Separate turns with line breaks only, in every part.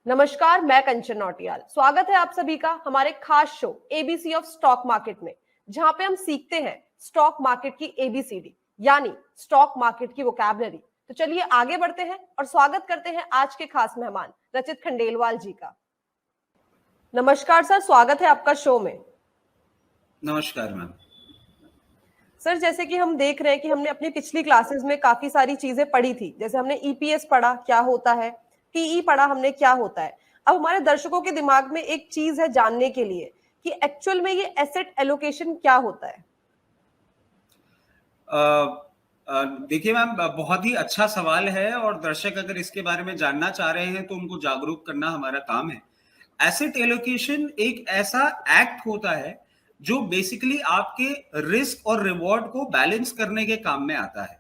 नमस्कार, मैं कंचन नौटियाल। स्वागत है आप सभी का हमारे खास show ABC of stock market में, जहां पे हम सीखते हैं स्टॉक मार्केट की एबीसीडी यानी स्टॉक मार्केट की वोकैबुलरी। तो चलिए आगे बढ़ते हैं और स्वागत करते हैं आज के खास मेहमान रचित खंडेलवाल जी का। नमस्कार सर, स्वागत है आपका शो में।
नमस्कार मैम।
सर, जैसे कि हम देख रहे हैं कि हमने अपनी पिछली क्लासेस में काफी सारी चीजें पढ़ी थी, जैसे हमने ईपीएस पढ़ा क्या होता है, टीई पढ़ा हमने क्या होता है। अब हमारे दर्शकों के दिमाग में एक चीज है जानने के लिए कि एक्चुअल में ये एसेट एलोकेशन क्या होता है।
देखिए मैम, बहुत ही अच्छा सवाल है और दर्शक अगर इसके बारे में जानना चाह रहे हैं तो उनको जागरूक करना हमारा काम है। एसेट एलोकेशन एक ऐसा एक्ट होता है जो बेसिकली आपके रिस्क और रिवॉर्ड को बैलेंस करने के काम में आता है।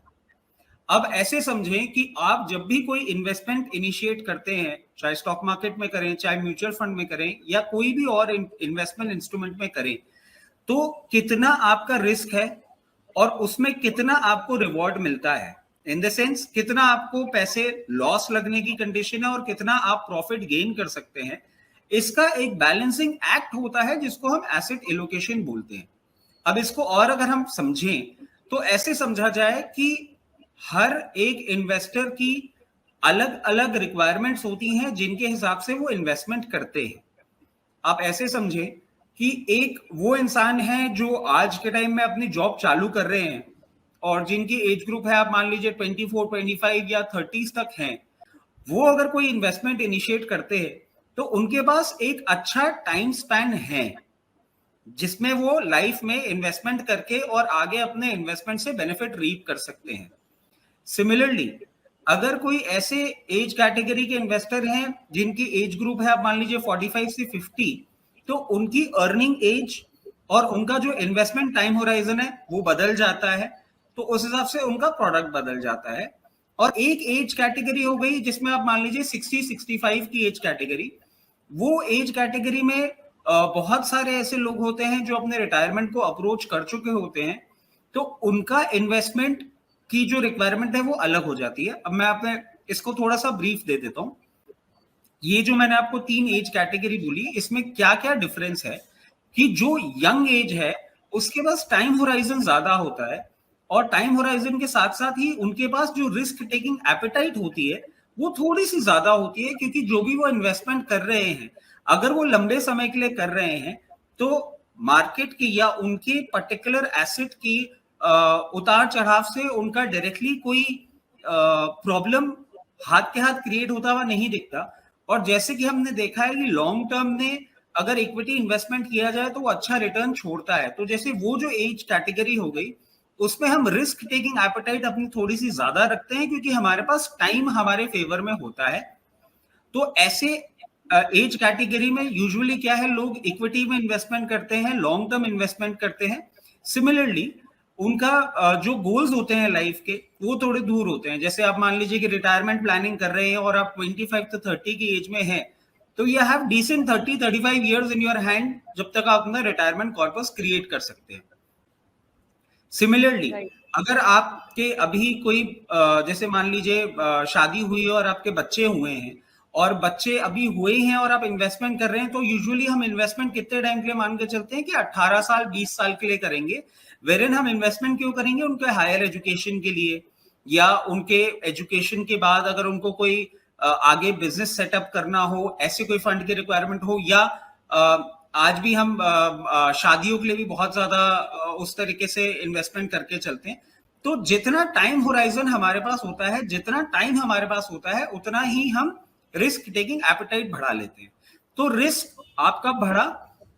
अब ऐसे समझें कि आप जब भी कोई इन्वेस्टमेंट इनिशिएट करते हैं, चाहे स्टॉक मार्केट में करें, चाहे म्यूचुअल फंड में करें या कोई भी और इन्वेस्टमेंट इंस्ट्रूमेंट में करें, तो कितना आपका रिस्क है और उसमें कितना आपको रिवॉर्ड मिलता है। इन द सेंस कितना आपको पैसे लॉस लगने की कंडीशन है और कितना आप प्रॉफिट गेन कर सकते हैं, इसका एक बैलेंसिंग एक्ट होता है जिसको हम एसेट एलोकेशन बोलते हैं। अब इसको और अगर हम समझें तो ऐसे समझा जाए कि हर एक इन्वेस्टर की अलग अलग रिक्वायरमेंट्स होती हैं जिनके हिसाब से वो इन्वेस्टमेंट करते हैं। आप ऐसे समझें कि एक वो इंसान है जो आज के टाइम में अपनी जॉब चालू कर रहे हैं और जिनकी एज ग्रुप है, आप मान लीजिए 24, 25 या 30 तक हैं, वो अगर कोई इन्वेस्टमेंट इनिशिएट करते हैं तो उनके पास एक अच्छा टाइम स्पैन है जिसमें वो लाइफ में इन्वेस्टमेंट करके और आगे अपने इन्वेस्टमेंट से बेनिफिट रीप कर सकते हैं। सिमिलरली अगर कोई ऐसे एज कैटेगरी के इन्वेस्टर हैं जिनकी एज ग्रुप है, आप मान लीजिए 45 से 50, तो उनकी अर्निंग एज और उनका जो इन्वेस्टमेंट टाइम होराइजन है वो बदल जाता है, तो उस हिसाब से उनका प्रोडक्ट बदल जाता है। और एक एज कैटेगरी हो गई जिसमें आप मान लीजिए 60-65 की एज कैटेगरी, वो एज कैटेगरी में बहुत सारे ऐसे लोग होते हैं जो अपने रिटायरमेंट को अप्रोच कर चुके होते हैं, तो उनका इन्वेस्टमेंट की जो रिक्वायरमेंट है वो अलग हो जाती है। अब मैं आपने इसको थोड़ा सा ब्रीफ दे देता हूं। ये जो मैंने आपको 3 एज कैटेगरी बोली, इसमें क्या क्या डिफरेंस है कि जो यंग एज है उसके पास टाइम होराइजन ज्यादा होता है और टाइम होराइजन के साथ साथ ही उनके पास जो रिस्क टेकिंग एपेटाइट होती है वो थोड़ी सी ज्यादा होती है, क्योंकि जो भी वो इन्वेस्टमेंट कर रहे हैं अगर वो लंबे समय के लिए कर रहे हैं तो मार्केट की या उनके पर्टिकुलर एसेट की उतार चढ़ाव से उनका डायरेक्टली कोई प्रॉब्लम हाथ के हाथ क्रिएट होता हुआ नहीं दिखता। और जैसे कि हमने देखा है कि लॉन्ग टर्म में अगर इक्विटी इन्वेस्टमेंट किया जाए तो वो अच्छा रिटर्न छोड़ता है। तो जैसे वो जो एज कैटेगरी हो गई उसमें हम रिस्क टेकिंग एपेटाइट अपनी थोड़ी सी ज्यादा रखते हैं क्योंकि हमारे पास टाइम हमारे फेवर में होता है। तो ऐसे एज कैटेगरी में यूजुअली क्या है, लोग इक्विटी में इन्वेस्टमेंट करते हैं, लॉन्ग टर्म इन्वेस्टमेंट करते हैं। सिमिलरली उनका जो गोल्स होते हैं लाइफ के वो थोड़े दूर होते हैं। जैसे आप मान लीजिए कि रिटायरमेंट प्लानिंग कर रहे हैं और आप 25 to 30 की एज में हैं, तो you have decent 30-35 years in your hand जब तक आप अपना रिटायरमेंट कॉर्पस क्रिएट कर सकते हैं। सिमिलरली अगर आपके अभी कोई जैसे मान लीजिए शादी हुई और आपके बच्चे हुए हैं और बच्चे अभी हुए हैं और आप इन्वेस्टमेंट कर रहे हैं, तो यूजुअली हम इन्वेस्टमेंट कितने टाइम के लिए मान के चलते हैं कि 18 साल 20 साल के लिए करेंगे। वेरिन हम इन्वेस्टमेंट क्यों करेंगे? उनके हायर एजुकेशन के लिए या उनके एजुकेशन के बाद अगर उनको कोई आगे बिजनेस सेटअप करना हो, ऐसे कोई फंड की रिक्वायरमेंट हो, या आज भी हम शादियों के लिए भी बहुत ज्यादा उस तरीके से इन्वेस्टमेंट करके चलते हैं। तो जितना टाइम होराइजन हमारे पास होता है, जितना टाइम हमारे पास होता है, उतना ही हम रिस्क टेकिंग एपेटाइट बढ़ा लेते हैं। तो रिस्क आपका बढ़ा,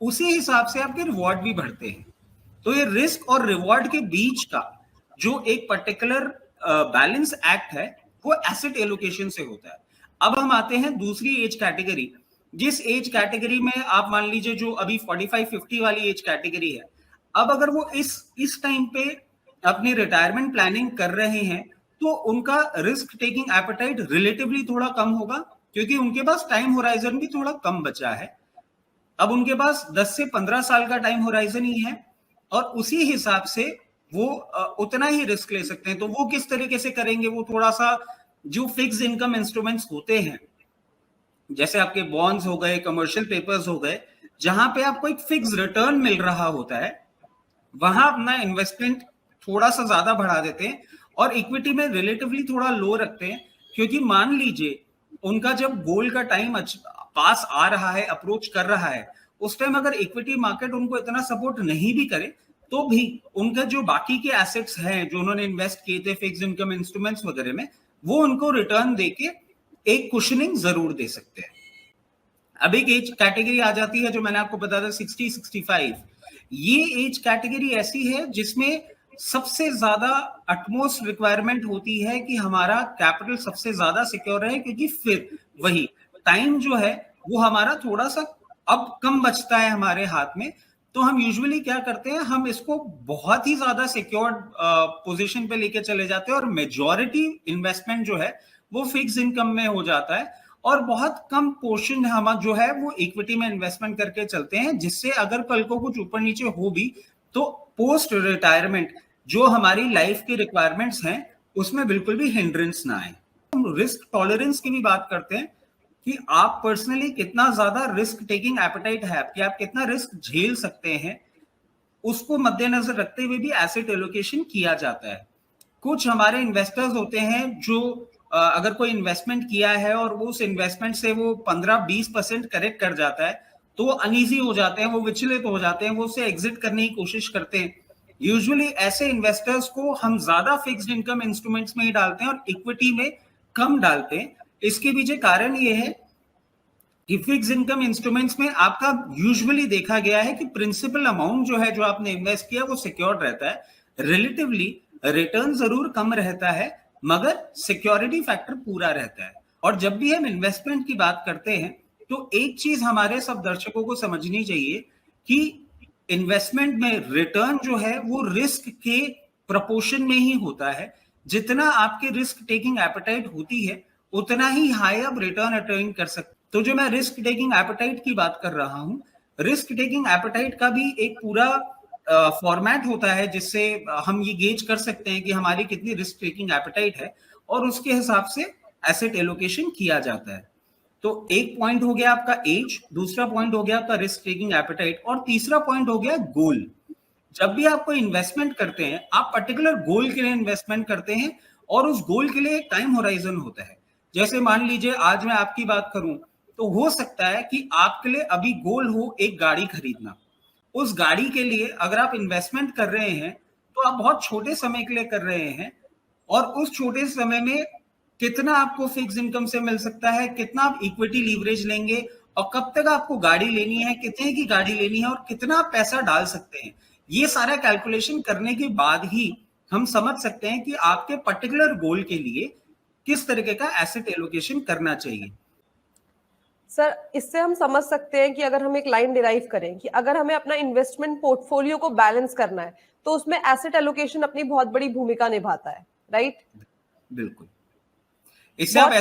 उसी हिसाब से आपके रिवॉर्ड भी बढ़ते हैं। तो ये रिस्क और रिवॉर्ड के बीच का जो एक पर्टिकुलर बैलेंस एक्ट है वो एसेट एलोकेशन से होता है। अब हम आते हैं दूसरी एज कैटेगरी, जिस एज कैटेगरी में आप मान लीजिए जो अभी 45-50 वाली एज कैटेगरी है। अब अगर वो इस टाइम पे अपनी रिटायरमेंट प्लानिंग कर रहे हैं तो उनका रिस्क टेकिंग एपेटाइट रिलेटिवली थोड़ा कम होगा क्योंकि उनके पास टाइम होराइजन भी थोड़ा कम बचा है। अब उनके पास 10 से 15 साल का टाइम होराइजन ही है और उसी हिसाब से वो उतना ही रिस्क ले सकते हैं। तो वो किस तरीके से करेंगे, वो थोड़ा सा जो फिक्स इनकम इंस्ट्रूमेंट्स होते हैं जैसे आपके बॉन्ड्स हो गए, कमर्शियल पेपर्स हो गए, जहां पे आपको एक फिक्स रिटर्न मिल रहा होता है, वहां अपना इन्वेस्टमेंट थोड़ा सा ज्यादा बढ़ा देते हैं और इक्विटी में रिलेटिवली थोड़ा लो रखते हैं, क्योंकि मान लीजिए उनका जब गोल का टाइम पास आ रहा है, अप्रोच कर रहा है, उस टाइम अगर इक्विटी मार्केट उनको इतना सपोर्ट नहीं भी करे, तो भी उनका जो बाकी के एसेट्स हैं जो उन्होंने इन्वेस्ट किए थे फिक्स्ड इनकम इंस्ट्रूमेंट्स वगैरह में, वो उनको रिटर्न देके एक कुशनिंग जरूर दे सकते हैं। अब एक एज कैटेगरी आ जाती है जो मैंने आपको बताया था 60-65। ये एज कैटेगरी ऐसी है जिसमें सबसे ज्यादा अटमोस्ट रिक्वायरमेंट होती है कि हमारा कैपिटल सबसे ज्यादा सिक्योर रहे, क्योंकि फिर वही टाइम जो है वो हमारा थोड़ा सा अब कम बचता है हमारे हाथ में। तो हम यूजुअली क्या करते हैं, हम इसको बहुत ही ज्यादा सिक्योर्ड पोजीशन पे लेके चले जाते हैं और मेजॉरिटी इन्वेस्टमेंट जो है वो फिक्स इनकम में हो जाता है और बहुत कम पोर्शन हम जो है वो इक्विटी में इन्वेस्टमेंट करके चलते हैं, जिससे अगर कल को कुछ ऊपर नीचे हो भी तो पोस्ट रिटायरमेंट जो हमारी लाइफ की रिक्वायरमेंट्स हैं उसमें बिल्कुल भी हिंड्रेंस ना आए। हम रिस्क टॉलरेंस की भी बात करते हैं कि आप पर्सनली कितना ज्यादा रिस्क टेकिंग एपेटाइट है आपकी, आप कितना रिस्क झेल सकते हैं, उसको मद्देनजर रखते हुए भी एसेट एलोकेशन किया जाता है। कुछ हमारे इन्वेस्टर्स होते हैं जो अगर कोई इन्वेस्टमेंट किया है और वो उस इन्वेस्टमेंट से वो 15-20% करेक्ट कर जाता है तो वो अनईजी हो जाते हैं, वो विचलित हो जाते हैं, वो उससे एग्जिट करने की कोशिश करते हैं। यूजुअली ऐसे इन्वेस्टर्स को हम ज्यादा फिक्स्ड इनकम इंस्ट्रूमेंट्स में ही डालते हैं और इक्विटी में कम डालते हैं। इसके पीछे कारण ये है कि फिक्स इनकम इंस्ट्रूमेंट्स में आपका यूजुअली देखा गया है कि प्रिंसिपल अमाउंट जो है जो आपने इन्वेस्ट किया वो सिक्योर रहता है, रिलेटिवली रिटर्न जरूर कम रहता है मगर सिक्योरिटी फैक्टर पूरा रहता है। और जब भी हम इन्वेस्टमेंट की बात करते हैं तो एक चीज हमारे सब दर्शकों को समझनी चाहिए कि इन्वेस्टमेंट में रिटर्न जो है वो रिस्क के प्रपोर्शन में ही होता है। जितना आपके रिस्क टेकिंग एपेटाइट होती है उतना ही हाई आप रिटर्न अटेन कर सकते। तो जो मैं रिस्क टेकिंग एपेटाइट की बात कर रहा हूं, रिस्क टेकिंग एपेटाइट का भी एक पूरा फॉर्मेट होता है जिससे हम ये गेज कर सकते हैं कि हमारी कितनी रिस्क टेकिंग एपेटाइट है और उसके हिसाब से एसेट एलोकेशन किया जाता है। तो एक पॉइंट हो गया आपका एज, दूसरा पॉइंट हो गया आपका रिस्क टेकिंग एपेटाइट और तीसरा पॉइंट हो गया गोल। जब भी आप कोई इन्वेस्टमेंट करते हैं आप पर्टिकुलर गोल के लिए इन्वेस्टमेंट करते हैं और उस गोल के लिए एक टाइम होराइजन होता है। जैसे मान लीजिए आज मैं आपकी बात करूं तो हो सकता है कि आपके लिए अभी गोल हो एक गाड़ी खरीदना। उस गाड़ी के लिए अगर आप इन्वेस्टमेंट कर रहे हैं तो आप बहुत छोटे समय के लिए कर रहे हैं और उस छोटे समय में कितना आपको फिक्स इनकम से मिल सकता है, कितना आप इक्विटी लीवरेज लेंगे और कब तक आपको गाड़ी लेनी है, कितने की गाड़ी लेनी है और कितना आप पैसा डाल सकते हैं। ये सारा कैलकुलेशन करने के बाद ही हम समझ सकते हैं कि आपके पर्टिकुलर गोल के लिए किस तरीके का एसेट एलोकेशन करना चाहिए।
सर, इससे हम समझ सकते हैं कि अगर हम एक लाइन डिराइव करें कि अगर हमें अपना इन्वेस्टमेंट पोर्टफोलियो को बैलेंस करना है तो उसमें एसेट एलोकेशन अपनी बहुत बड़ी भूमिका निभाता है, राइट?
बिल्कुल। इससे आप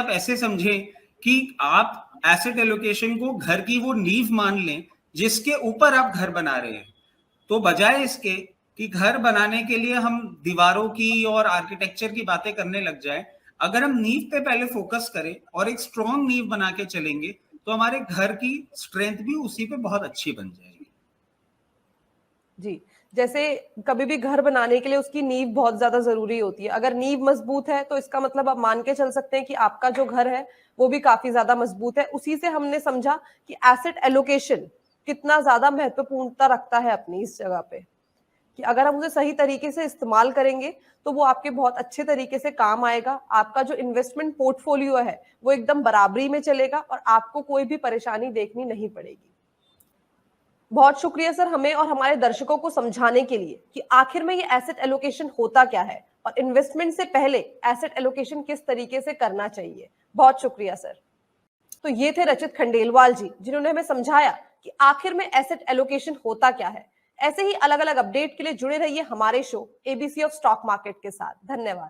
ऐसे समझें कि आप एसेट एलोकेशन को घर की वो नींव मान लें जिसके ऊपर आप घर बना रहे हैं। तो बजाय इसके कि घर बनाने के लिए हम दीवारों की और आर्किटेक्चर की बातें करने लग जाएं, अगर हम नींव पे पहले फोकस करें और एक स्ट्रॉन्ग नींव बना के चलेंगे तो हमारे घर की स्ट्रेंथ भी उसी पे बहुत अच्छी बन जाएगी।
जी, जैसे कभी भी घर बनाने के लिए उसकी नींव बहुत ज्यादा जरूरी होती है। अगर नींव मजबूत है तो इसका मतलब आप मान के चल सकते हैं कि आपका जो घर है वो भी काफी ज्यादा मजबूत है। उसी से हमने समझा कि एसेट एलोकेशन कितना ज्यादा महत्वपूर्णता रखता है अपनी इस जगह पे, कि अगर हम उसे सही तरीके से इस्तेमाल करेंगे तो वो आपके बहुत अच्छे तरीके से काम आएगा। आपका जो इन्वेस्टमेंट पोर्टफोलियो है वो एकदम बराबरी में चलेगा और आपको कोई भी परेशानी देखनी नहीं पड़ेगी। बहुत शुक्रिया सर हमें और हमारे दर्शकों को समझाने के लिए कि आखिर में ये एसेट एलोकेशन होता क्या है और इन्वेस्टमेंट से पहले एसेट एलोकेशन किस तरीके से करना चाहिए। बहुत शुक्रिया सर। तो ये थे रचित खंडेलवाल जी जिन्होंने हमें समझाया कि आखिर में एसेट एलोकेशन होता क्या है। ऐसे ही अलग अलग अपडेट के लिए जुड़े रहिए हमारे show ABC of stock market के साथ। धन्यवाद।